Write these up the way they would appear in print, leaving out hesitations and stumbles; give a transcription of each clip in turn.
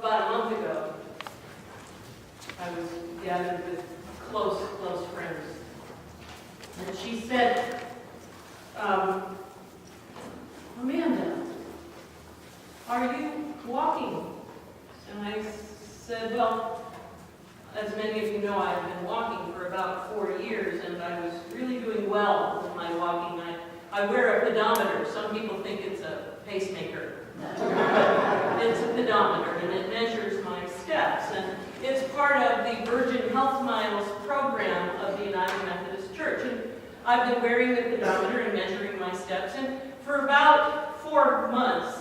about a month ago, I was gathered with close friends. And she said, Amanda, are you walking? And I said, well, as many of you know, I've been walking for about 4 years, and I was really doing well with my walking. I wear a pedometer. Some people think it's a pacemaker. It's a pedometer, and it measures my steps. And it's part of the Virgin Health Miles program of the United Methodist Church. And I've been wearing the pedometer and measuring my steps. And for about 4 months,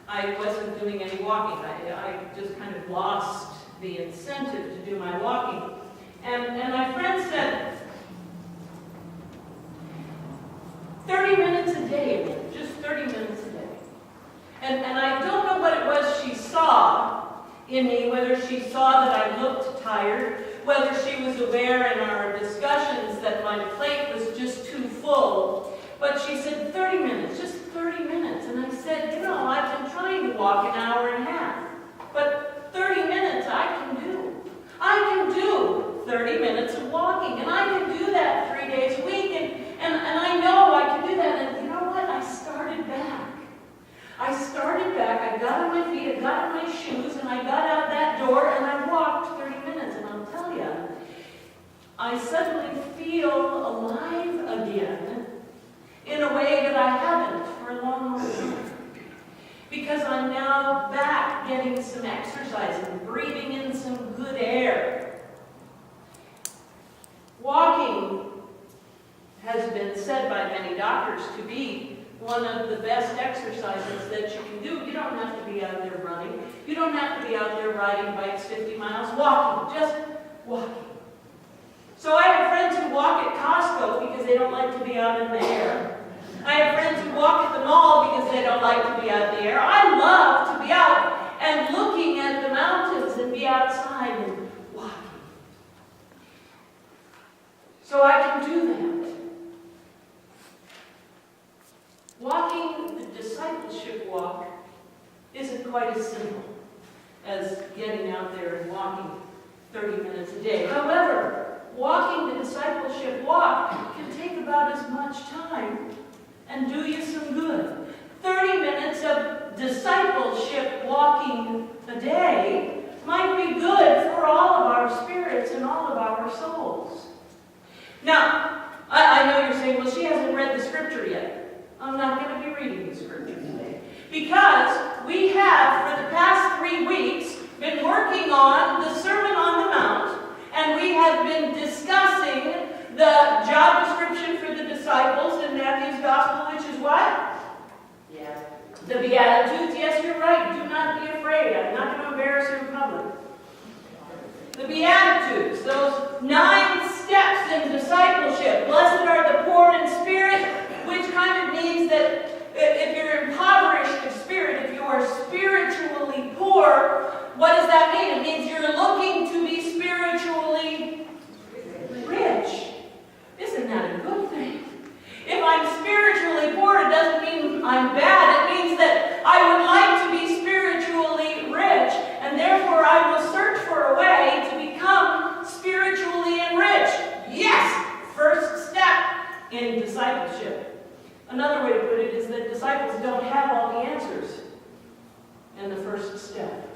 I wasn't doing any walking. I just kind of lost the incentive to do my walking. And my friend said, 30 minutes a day, just 30 minutes a day. And I don't know what it was she saw in me, whether she saw that I looked tired, whether she was aware in our discussions that my plate was just too full. But she said, 30 minutes, just 30 minutes. And I said, you know, I've been trying to walk an hour and a half. But 30 minutes I can do. I can do 30 minutes of walking. And I can do that 3 days a week. And I know I can do that. And you know what? I started back. I got on my feet, I got on my shoes, and I got out that door, and I walked 30 minutes. And I'll tell you, I suddenly feel alive again in a way that I haven't for a long time. Because I'm now back getting some exercise and breathing in some good air. Walking has been said by many doctors to be one of the best exercises that you can do. You don't have to be out there running. You don't have to be out there riding bikes 50 miles. Walking, just walking. So I have friends who walk at Costco because they don't like to be out in the air. I have friends who walk at the mall because they don't like to be out in the air. I love to be out and looking at the mountains and be outside and walking. So I can do that. Walking the discipleship walk isn't quite as simple as getting out there and walking 30 minutes a day. However, walking the discipleship walk can take about as much time and do you some good. 30 minutes of discipleship walking a day might be good for all of our spirits and all of our souls. Now, I know you're saying, well, she hasn't read the scripture yet. I'm not going to be reading the scripture today. Because we have, for the past 3 weeks, been working on the Sermon on the Mount, and we have been discussing the job description for the disciples in Matthew's Gospel, which is what? Yeah. The Beatitudes. Yes, you're right. Do not be afraid. I'm not going to embarrass you in public. The Beatitudes, those 9 steps in discipleship. Blessed are the poor in spirit, which kind of means that if you're impoverished of spirit, if you are spiritually poor, what does that mean? It means you're looking to be spiritually rich. Isn't that a good thing? If I'm spiritually poor, it doesn't mean I'm bad. It means that I would like to be spiritually rich, and therefore I will search for a way to become spiritually enriched. Yes! First step in discipleship. Another way to put it is that disciples don't have all the answers in the first step.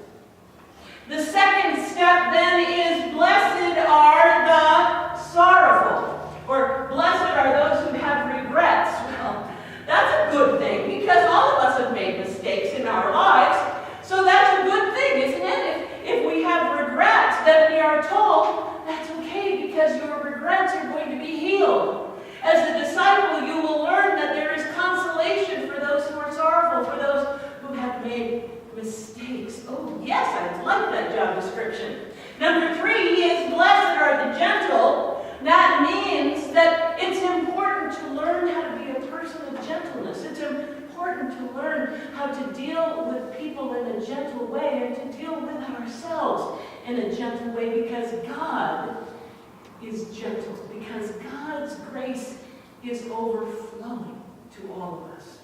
The second step then is blessed are the sorrowful, or blessed are those who have regrets. Well, that's a good thing because all of us have made mistakes in our lives, so that's a good thing, isn't it? If we have regrets, then we are told that's okay because your regrets are going to be healed. As a disciple, you will learn that there is consolation for those who are sorrowful, for those who have made mistakes. Oh, yes, I like that job description. Number 3 is blessed are the gentle. That means that it's important to learn how to be a person of gentleness. It's important to learn how to deal with people in a gentle way and to deal with ourselves in a gentle way because God is gentle, because God's grace is overflowing to all of us.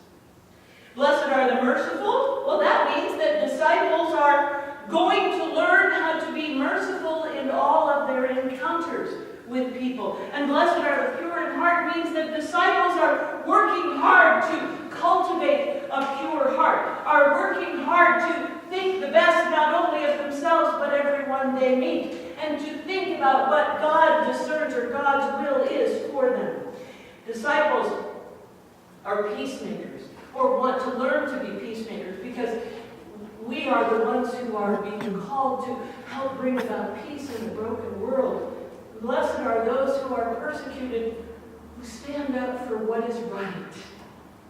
Blessed are the merciful. Well, that means that disciples are going to learn how to be merciful in all of their encounters with people. And blessed are the pure in heart means that disciples are working hard to cultivate a pure heart, are working hard to think the best not only of themselves but everyone they meet, and to think about what God discerns or God's will is for them. Disciples are peacemakers, or want to learn to be peacemakers, because we are the ones who are being called to help bring about peace in a broken world. Blessed are those who are persecuted, who stand up for what is right,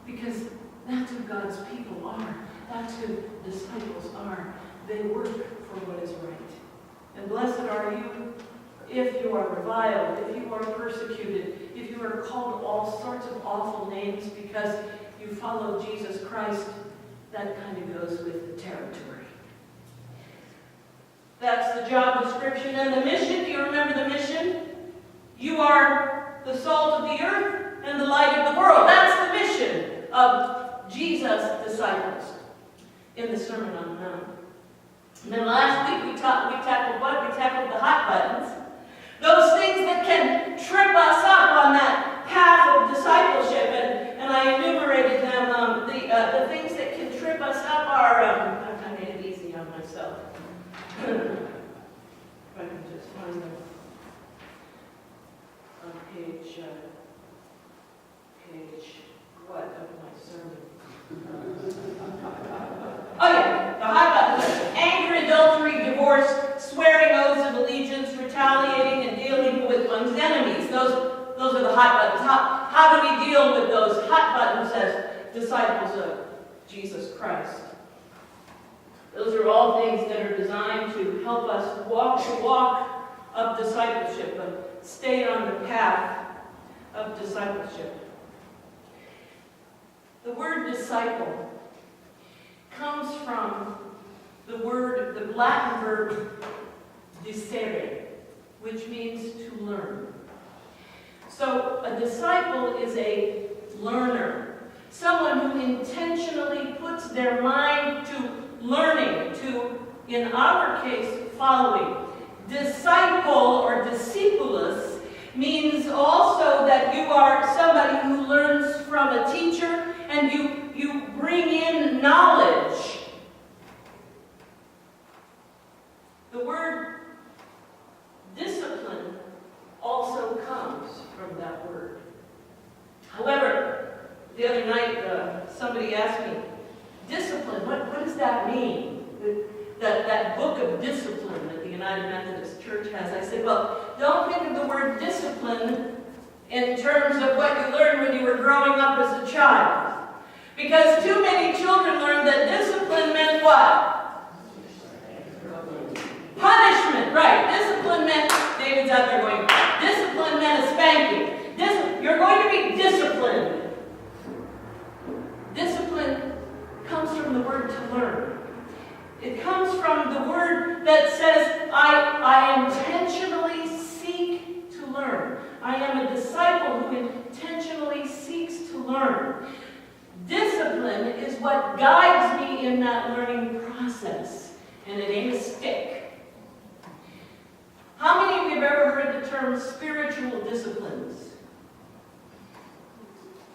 because that's who God's people are. That's who disciples are. They work for what is right. And blessed are you if you are reviled, if you are persecuted, if you are called all sorts of awful names because you follow Jesus Christ. That kind of goes with the territory. That's the job description. And the mission, do you remember the mission? You are the salt of the earth and the light of the world. That's the mission of Jesus' disciples in the Sermon on the Mount. And then last week we tackled what? We tackled the hot buttons. Those things that can trip us up on that path of discipleship. And I enumerated them. The things that can trip us up are, I made it easy on myself. If I can just find them on page what of my sermon? Oh yeah, the hot buttons: anger, adultery, divorce, swearing oaths of allegiance, retaliating, and dealing with one's enemies. Those are the hot buttons. How do we deal with those hot buttons as disciples of Jesus Christ? Those are all things that are designed to help us walk the walk of discipleship, and stay on the path of discipleship. The word disciple comes from the Latin verb discere, which means to learn. So a disciple is a learner, someone who intentionally puts their mind to learning, to, in our case, following. Disciple or discipulus means also that you are somebody who learns from a teacher and you bring in knowledge. The word discipline also comes from that word. However, the other night somebody asked me, discipline, what does that mean? That book of discipline that the United Methodist Church has. I said, well, don't think of the word discipline in terms of what you learned when you were growing up as a child. Because too many children learned that discipline meant what? Punishment, right. Discipline meant, David's out there going, discipline meant a spanking. You're going to be disciplined. Discipline comes from the word to learn. It comes from the word that says, I intentionally seek to learn. I am a disciple who intentionally seeks to learn. Discipline is what guides me in that learning process, and it ain't a stick. How many of you have ever heard the term spiritual disciplines?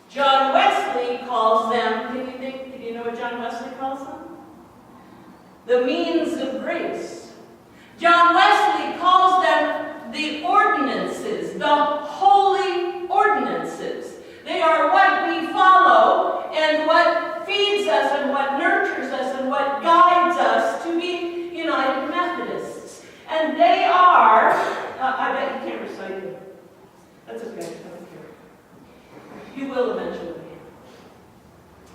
John Wesley calls them, did you know what John Wesley calls them? The means of grace. John Wesley calls them the ordinances, the holy ordinances. They are what we follow and what feeds us and what nurtures us and what guides us to be United Methodists. And they are, I bet you can't recite them. That's okay, I don't care. You will eventually.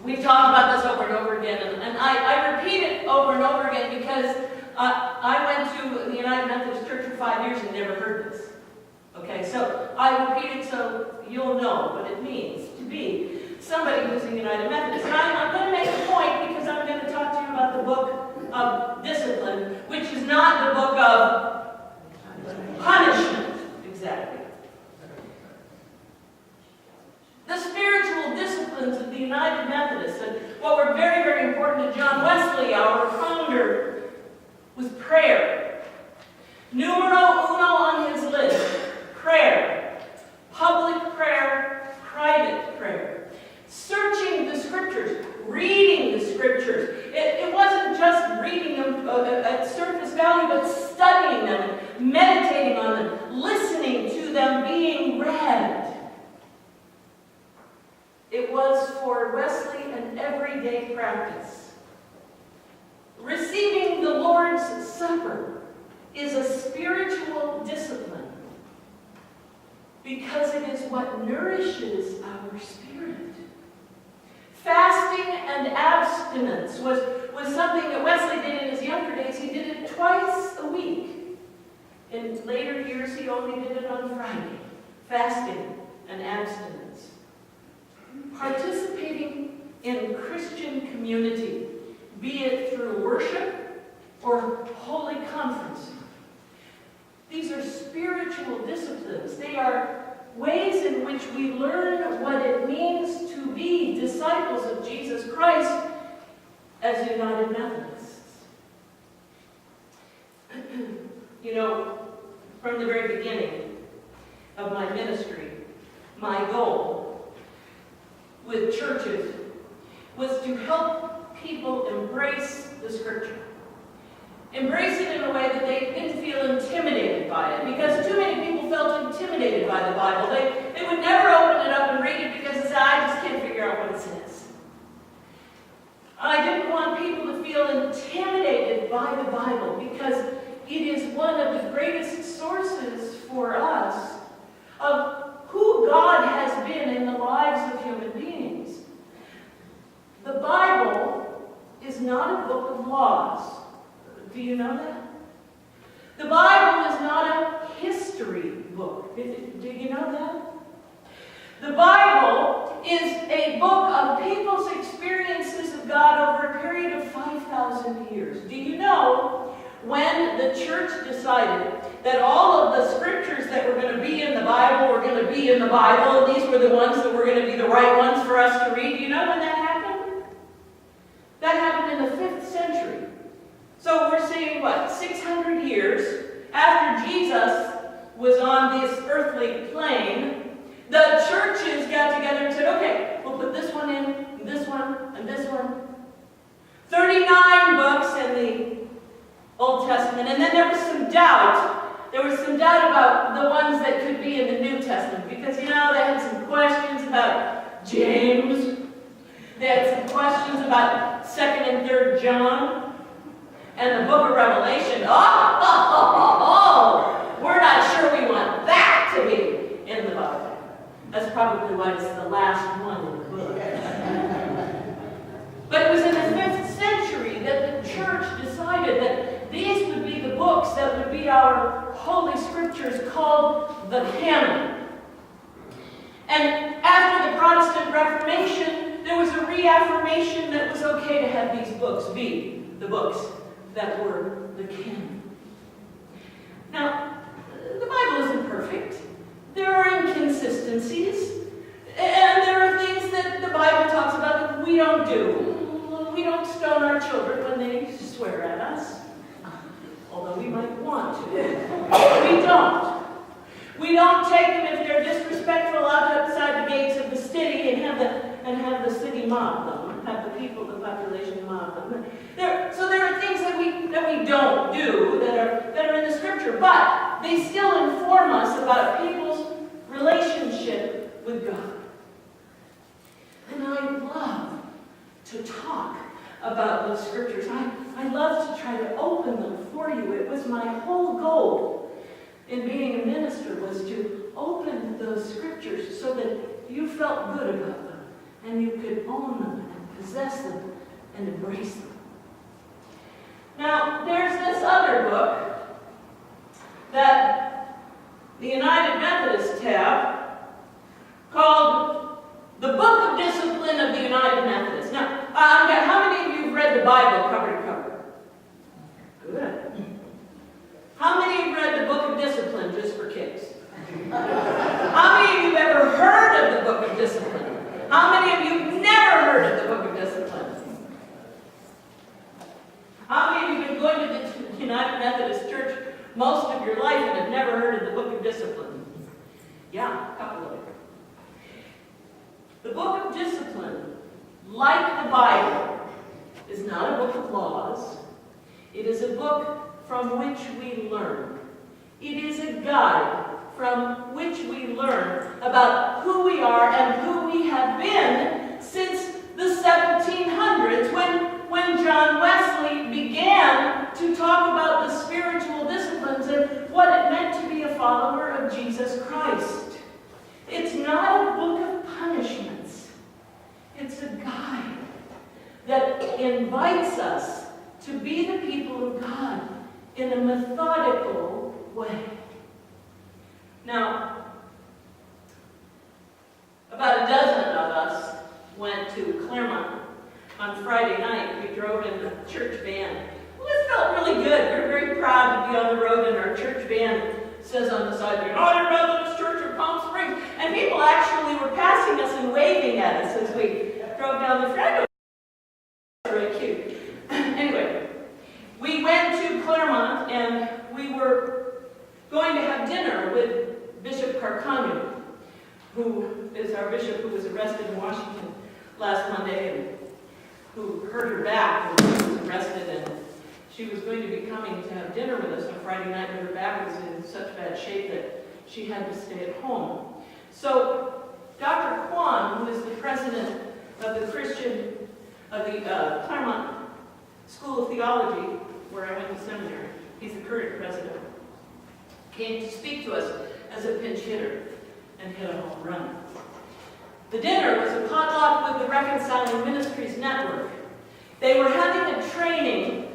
We've talked about this over and over again, and I repeat it over and over again because I went to the United Methodist Church for 5 years and never heard this. Okay, so I repeat it so you'll know what it means to be somebody who's a United Methodist. And I'm going to make a point because I'm going to talk to you about the book of discipline, which is not the book of punishment, exactly. The spiritual disciplines of the United Methodists, and what were very, very important to John Wesley, our founder, was prayer. Numero uno on his list, prayer. Public prayer, private prayer. Searching the Scriptures, reading the Scriptures. It wasn't just reading them at surface value, but studying them, and meditating on them, listening to them being read. It was for Wesley an everyday practice. Receiving the Lord's Supper is a spiritual discipline because it is what nourishes our spirit. Fasting and abstinence was something that Wesley did in his younger days. He did it twice a week. In later years, he only did it on Friday. Fasting and abstinence. Participating in Christian community, be it through worship or holy conference. These are spiritual disciplines. They are ways in which we learn what it means to be disciples of Jesus Christ as United Methodists. You know, from the very beginning of my ministry, my goal with churches was to help people embrace the Scripture. Embrace it in a way that they didn't feel intimidated by it, because too many people felt intimidated by the Bible. They would never open it up and read it because they said, I just can't figure out what it says. I didn't want people to feel intimidated by the Bible because it is one of the greatest sources for us of who God has been in the lives of human beings. The Bible is not a book of laws. Do you know that? The Bible is not a history book. Do you know that? The Bible is a book of people's experiences of God over a period of 5,000 years. Do you know when the church decided that all of the scriptures that were going to be in the Bible were going to be in the Bible, and these were the ones that were going to be the right ones for us to read? Do you know when that happened? That happened in the 5th century. So we're saying, what, 600 years after Jesus was on this earthly plane, the churches got together and said, okay, we'll put this one in, and this one, and this one. 39 books in the Old Testament, and then there was some doubt. There was some doubt about the ones that could be in the New Testament, because, you know, they had some questions about James. They had some questions about 2nd and 3rd John. And the book of Revelation, we're not sure we want that to be in the Bible. That's probably why it's the last one in the book. But it was in the 5th century that the church decided that these would be the books that would be our holy scriptures, called the canon. And after the Protestant Reformation, there was a reaffirmation that it was okay to have these books be the books that were the canon. Now, the Bible isn't perfect. There are inconsistencies, and there are things that the Bible talks about that we don't do. We don't stone our children when they swear at us, although we might want to. We don't. We don't take them if they're disrespectful outside the gates of the city and have the city mob them, have the people, the population mob them. So there are things that we don't do that are in the Scripture, but they still inform us about people's relationship with God. And I love to talk about those Scriptures. I love to try to open them for you. It was my whole goal in being a minister, was to open those Scriptures so that you felt good about them and you could own them and possess them and embrace them. Now, there's this other book that the United Methodists have called The Book of Discipline of the United Methodists. Now, how many of you have read the Bible cover to cover? Good. How many of you have read the Book of Discipline just for kicks? How many of you have ever heard of the Book of Discipline? How many of you have never heard of the Book of Discipline? How many of you have been going to the like the Bible, is not a book of laws. It is a book from which we learn. It is a guide from which we learn about who we are and who we have been since the 1700s when John Wesley began to talk about the spiritual disciplines and what it meant to be a follower of Jesus Christ. It's not a book of punishments. It's a guide that invites us to be the people of God in a methodical way. Now, about a dozen of us went to Claremont on Friday night. We drove in the church van. Well, it felt really good. We're very proud to be on the road in our church van. It says on the side, United Methodist Church of Palm Springs. And people actually were passing us and waving at us as we drove down the freeway. Very cute. Anyway, we went to Claremont and we were going to have dinner with Bishop Carcano, who is our bishop who was arrested in Washington last Monday and who hurt her back when she was arrested, and she was going to be coming to have dinner with us on Friday night, but her back was in such bad shape that she had to stay at home. So Dr. Kwan, who is the president of the Claremont School of Theology, where I went to seminary, he's the current president, came to speak to us as a pinch hitter and hit a home run. The dinner was a potluck with the Reconciling Ministries Network. They were having a training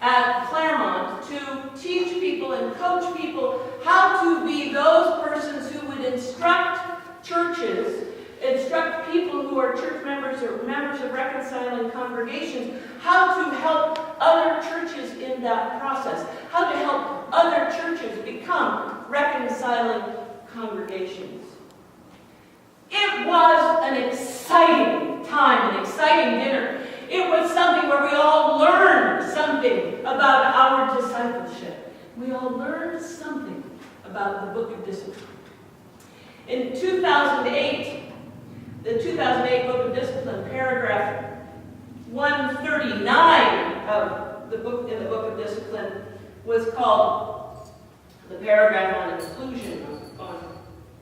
at Claremont to teach people and coach people how to be those persons who would instruct churches, instruct people who are church members or members of reconciling congregations, how to help other churches in that process, how to help other churches become reconciling congregations. It was an exciting time, an exciting dinner. It was something where we all learned something about our discipleship. We all learned something about the book of discipline. In 2008, the 2008 book of discipline, paragraph 139 of the book in the book of discipline was called the paragraph on inclusion, on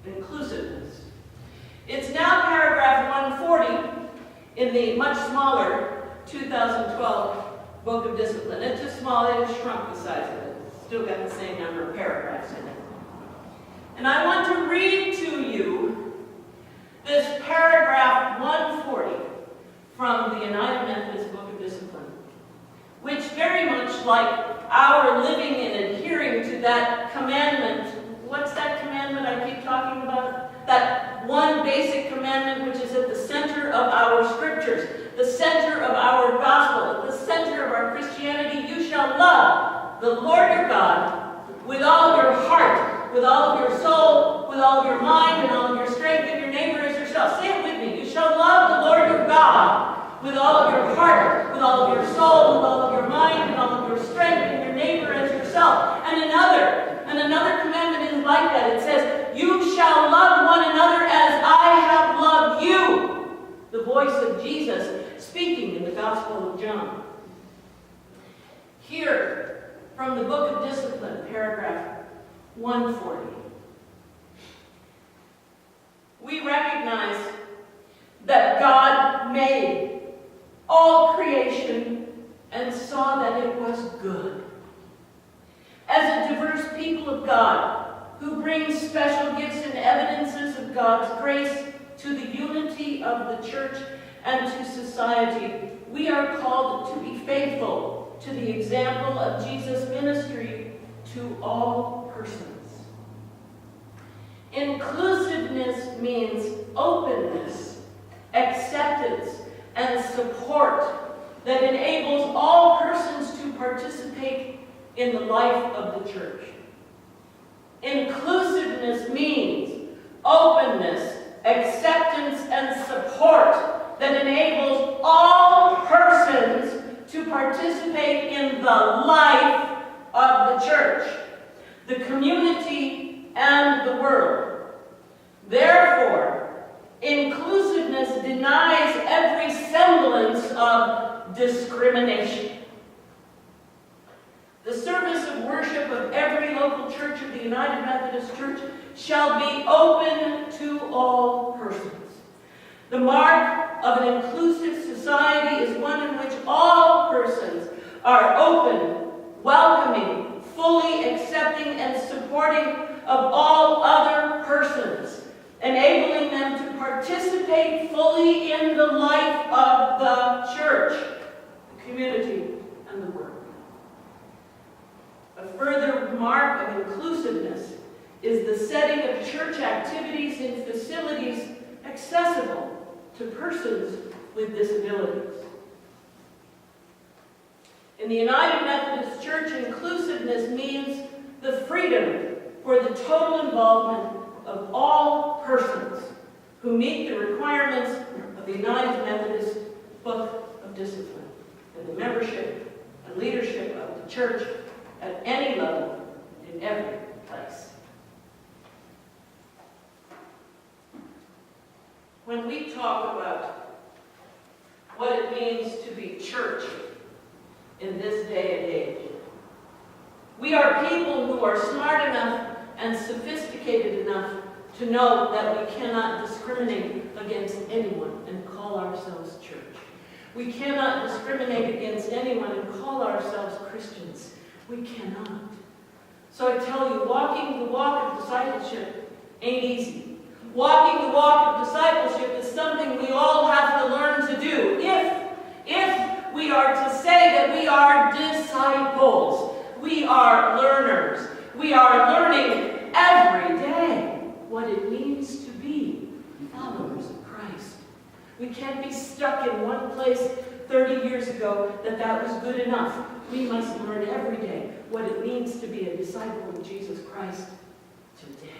inclusiveness. It's now paragraph 140 in the much smaller 2012 book of discipline. It's just small, it has shrunk the size of it. It's still got the same number of paragraphs in it. And I want to read to you this paragraph 140 from the United Methodist Book of Discipline, which very much like our living and adhering to that commandment. What's that commandment I keep talking about? That one basic commandment which is at the center of our scriptures, the center of our gospel, at the center of our Christianity. You shall love the Lord your God with all your heart, with all of your soul, with all of your mind, and all of your strength, and your neighbor as yourself. Say it with me. You shall love the Lord your God with all of your heart, with all of your soul, with all of your mind, and all of your strength, and your neighbor as yourself. And another commandment is like that. It says, you shall love one another as I have loved you. The voice of Jesus speaking in the Gospel of John. Here, from the Book of Discipline, paragraph 140. We recognize that God made all creation and saw that it was good. As a diverse people of God, who brings special gifts and evidences of God's grace to the unity of the church and to society, we are called to be faithful to the example of Jesus' ministry to all persons. Inclusiveness means openness, acceptance, and support that enables all persons to participate in the life of the church. Inclusiveness means openness, acceptance, and support that enables all persons to participate in the life of the church, the community, and the world. Therefore, inclusiveness denies every semblance discrimination. The service of worship of every local church of the United Methodist Church shall be open to all persons. The mark of an inclusive society is one in which all persons are open, welcoming, fully accepting and supporting of all other persons, enabling them to participate fully in the life of the church, the community, and the world. A further mark of inclusiveness is the setting of church activities in facilities accessible to persons with disabilities. In the United Methodist Church, inclusiveness means the freedom for the total involvement of all persons who meet the requirements of the United Methodist Book of Discipline and the membership and leadership of the church at any level, in every place. When we talk about what it means to be church in this day and age, we are people who are smart enough and sophisticated enough to know that we cannot discriminate against anyone and call ourselves church. We cannot discriminate against anyone and call ourselves Christians. We cannot. So I tell you, walking the walk of discipleship ain't easy. Walking the walk of discipleship is something we all have to learn to do if we are to say that we are disciples. We are learners. We are learning every day what it means to be followers of Christ. We can't be stuck in one place 30 years ago that was good enough. We must learn every day what it means to be a disciple of Jesus Christ today.